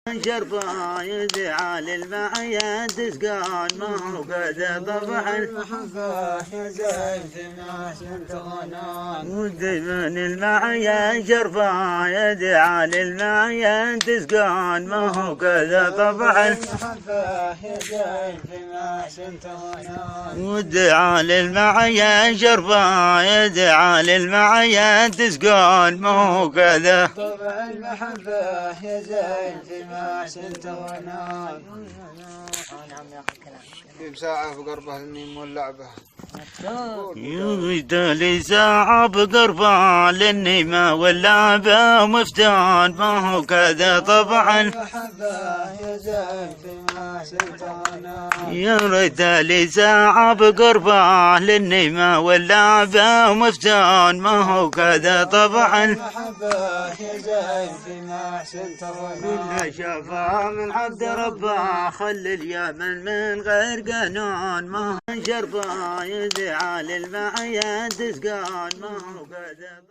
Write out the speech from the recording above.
شربا يدعى للمعيا تسقان ما هو قد طبع المحبة يا زين ما شلت غنان ودايما المعيا شربا يدعى للمعيا تسقان ما هو قد طبع المحبة يا زين ما شلت غنان ودعى للمعيا شربا يدعى للمعيا تسقان ما هو قد طبع المحبة يا زين ما شلت غنان ساعة في قربه النيم واللعبة يدلي ساعة بقربة للنيمة واللعبة ومفتان ما هو كذا طبعا المحبة يا زين ما شلت غنان يا ريت لي ساعة بقربة للنيمة واللعبة ومفتان ما هو كذا طبعا المحبة يا زين ما شلت غنان كل شافها من عبد ربه خلي اليمن من غير قانون ما هو شربه يدعى للمعيا تسقان ما هو قد